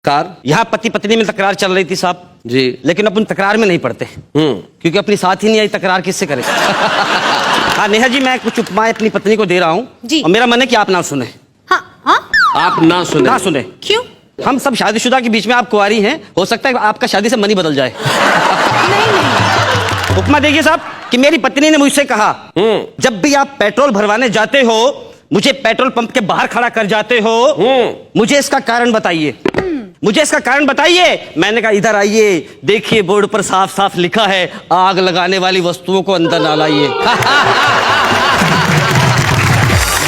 Car यहाँ पति पत्नी में तकरार चल रही थी साहब जी, लेकिन अपन तकरार में नहीं पड़ते क्योंकि अपनी साथ ही नहीं आई, तकरार किससे करें। हाँ नेहा जी, मैं कुछ उपमाएं अपनी पत्नी को दे रहा हूँ और मेरा मन है कि आप ना सुने। हाँ हाँ आप ना सुने? ना सुने। क्यों? हम सब शादीशुदा के बीच में आप कुंवारी हैं, हो सकता है आपका शादी से मन ही बदल जाए। नहीं। उपमा देखिए साहब कि मेरी पत्नी ने मुझसे कहा, जब भी आप पेट्रोल भरवाने जाते हो मुझे पेट्रोल पंप के बाहर खड़ा कर जाते हो, मुझे इसका कारण बताइए, मुझे इसका कारण बताइए। मैंने कहा इधर आइए, देखिए बोर्ड पर साफ साफ लिखा है आग लगाने वाली वस्तुओं को अंदर ना लाइए।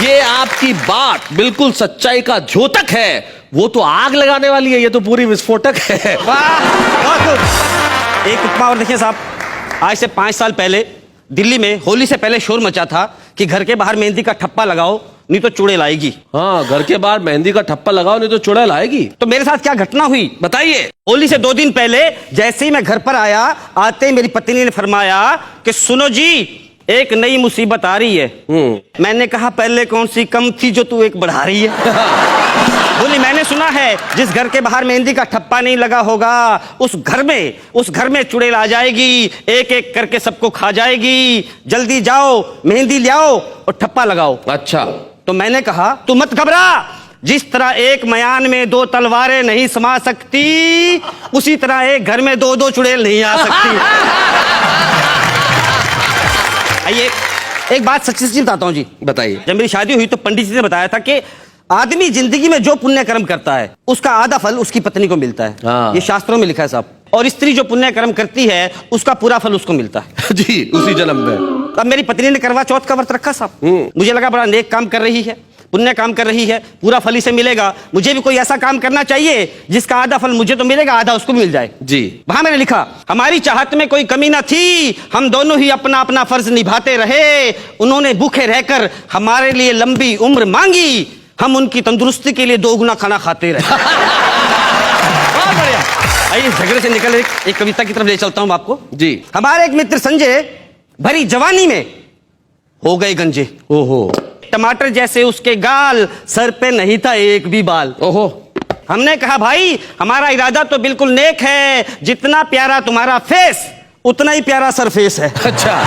ये आपकी बात बिल्कुल सच्चाई का द्योतक है। वो तो आग लगाने वाली है, ये तो पूरी विस्फोटक है। एक उपमा और देखिए साहब, आज से 5 साल पहले दिल्ली में होली से पहले शोर मचा था कि घर के बाहर मेहंदी का ठप्पा लगाओ नहीं तो चुड़ैल आएगी। हाँ, घर के बाहर मेहंदी का ठप्पा लगाओ नहीं तो चुड़ैल आएगी। तो मेरे साथ क्या घटना हुई बताइए। होली से 2 दिन पहले जैसे ही मैं घर पर आया, आते ही मेरी पत्नी ने फरमाया कि सुनो जी, एक नई मुसीबत आ रही है। मैंने कहा पहले कौन सी कम थी जो तू एक बढ़ा रही है। बोली मैंने सुना है जिस घर के बाहर मेहंदी का ठप्पा नहीं लगा होगा उस घर में चुड़ैल आ जाएगी, एक एक करके सबको खा जाएगी। जल्दी जाओ मेहंदी ले आओ और ठप्पा लगाओ। अच्छा। तो मैंने कहा तू मत घबरा, जिस तरह एक मयान में 2 तलवारें नहीं समा सकती उसी तरह एक घर में 2-2 चुड़ैल नहीं आ सकती। आइए एक बात सच्ची सच्ची बताता हूँ जी। बताइए। जब मेरी शादी हुई तो पंडित जी ने बताया था कि आदमी जिंदगी में जो पुण्य कर्म करता है उसका आधा फल उसकी पत्नी को मिलता है। हाँ। ये शास्त्रों में लिखा है साहब। और स्त्री जो पुण्य कर्म करती है उसका पूरा फल उसको मिलता है। जी, उसी जन्म में। अब मेरी पत्नी ने करवा चौथ का व्रत रखा साहब, मुझे लगा बड़ा नेक काम कर रही है, पुण्य काम कर रही है, पूरा फल इसे मिलेगा, मुझे भी कोई ऐसा काम करना चाहिए जिसका आधा फल मुझे तो मिलेगा, आधा उसको भी मिल जाए। जी। वहां मैंने लिखा हमारी चाहत में कोई कमी ना थी, हम दोनों ही अपना अपना फर्ज निभाते रहे, उन्होंने भूखे रहकर हमारे लिए लंबी उम्र मांगी, हम उनकी तंदुरुस्ती के लिए 2 गुना खाना खाते रहे। बहुत बढ़िया। आइए झगड़े से निकल एक कविता की तरफ ले चलता हूं आपको जी। हमारे एक मित्र संजय भरी जवानी में हो गए गंजे। ओहो। टमाटर जैसे उसके गाल, सर पे नहीं था एक भी बाल। ओहो। हमने कहा भाई हमारा इरादा तो बिल्कुल नेक है, जितना प्यारा तुम्हारा फेस उतना ही प्यारा सरफेस है। अच्छा।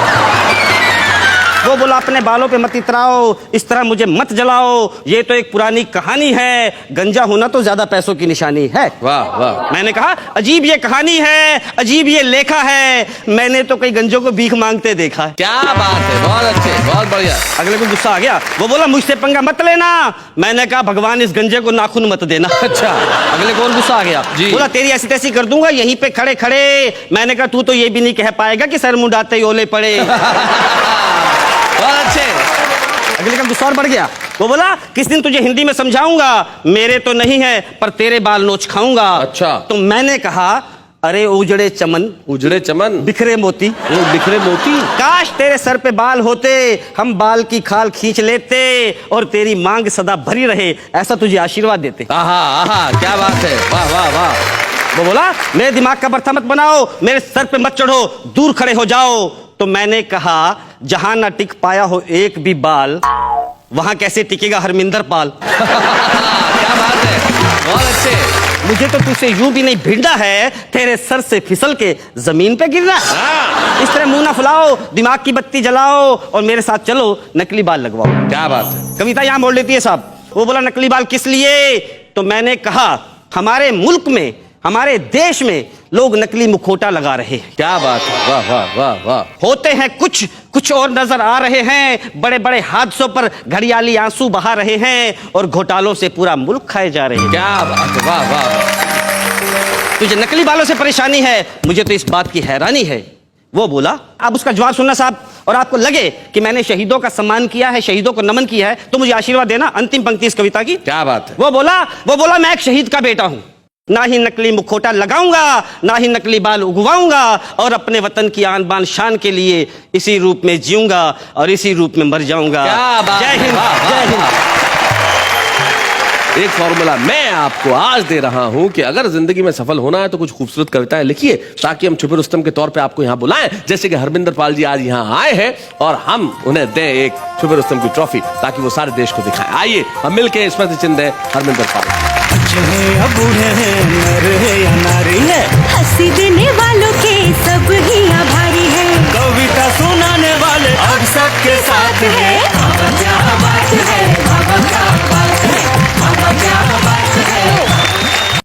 वो बोला अपने बालों पे मत इतराओ, इस तरह मुझे मत जलाओ, ये तो एक पुरानी कहानी है, गंजा होना तो ज्यादा पैसों की निशानी है। वाह वाह। मैंने कहा अजीब ये कहानी है, अजीब ये लेखा है, मैंने तो कई गंजों को भीख मांगते देखा है। क्या बात है, बहुत अच्छे, बहुत बढ़िया। अगले को गुस्सा आ गया, वो बोला मुझसे पंगा मत लेना। मैंने कहा भगवान इस गंजे को नाखून मत देना। अच्छा। अगले को और गुस्सा आ गया, बोला तेरी ऐसी तैसी कर दूंगा यहीं पे खड़े खड़े। मैंने कहा तू तो ये भी नहीं कह पाएगा कि सर मुंडाते ही ओले पड़े। बहुत अच्छे। अगले का गुस्सा और बढ़ गया, वो बोला किस दिन तुझे हिंदी में समझाऊंगा, मेरे तो नहीं है पर तेरे बाल नोच खाऊंगा। अच्छा। तो मैंने कहा अरे उजड़े चमन, उजड़े चमन, बिखरे मोती, बिखरे मोती, काश तेरे सर पे बाल होते, हम बाल की खाल खींच लेते और तेरी मांग सदा भरी रहे, ऐसा तुझे आशीर्वाद देते। आहा आहा, क्या बात है, वाह वाह वाह। वो बोला मेरे दिमाग का बर्था मत बनाओ, मेरे सर पे मत चढ़ो, दूर खड़े हो जाओ। तो मैंने कहा जहां ना टिक पाया हो एक भी बाल, वहां कैसे टिकेगा हरमिंदर पाल। क्या बात है, बहुत अच्छे। मुझे तो तुझसे यूं भी नहीं भिड़ना है, तेरे सर से फिसल के जमीन पे गिरना। इस तरह मुंह ना फुलाओ, दिमाग की बत्ती जलाओ और मेरे साथ चलो नकली बाल लगवाओ। क्या बात है। कविता यहां मोड़ लेती है साहब। वो बोला नकली बाल किस लिए, तो मैंने कहा हमारे मुल्क में, हमारे देश में लोग नकली मुखौटा लगा रहे हैं। क्या बात है, वाह वाह वाह वाह। होते हैं कुछ और नजर आ रहे हैं, बड़े बड़े हादसों पर घड़ियाली आंसू बहा रहे हैं और घोटालों से पूरा मुल्क खाए जा रहे हैं। क्या बात है, वाह वाह। तुझे नकली बालों से परेशानी है, मुझे तो इस बात की हैरानी है। वो बोला अब उसका जवाब सुनना साहब, और आपको लगे कि मैंने शहीदों का सम्मान किया है, शहीदों को नमन किया है, तो मुझे आशीर्वाद देना। अंतिम पंक्ति इस कविता की। क्या बात है। वो बोला मैं एक शहीद का बेटा हूं, ना ही नकली मुखौटा लगाऊंगा, ना ही नकली बाल उगवाऊंगा, और अपने वतन की आन बान शान के लिए इसी रूप में जीऊंगा और इसी रूप में मर जाऊंगा। क्या बात। जय हिंद, जय हिंद। एक फॉर्मूला मैं आपको आज दे रहा हूं कि अगर जिंदगी में सफल होना है तो कुछ खूबसूरत कविताएं लिखिए, ताकि हम छुपे रुस्तम के तौर पे आपको यहां बुलाएं, जैसे कि हरमिंदर पाल जी आज यहां आए हैं और हम उन्हें दें एक छुपे रुस्तम की ट्रॉफी, ताकि वो सारे देश को दिखाएं। आइए हम मिलके स्मृति चिन्ह दें हरमिंदर पाल। बूढ़े हैं खुशी देने वालों के सब ही आभारी है। कविता सुनाने वाले अब सबके साथ है।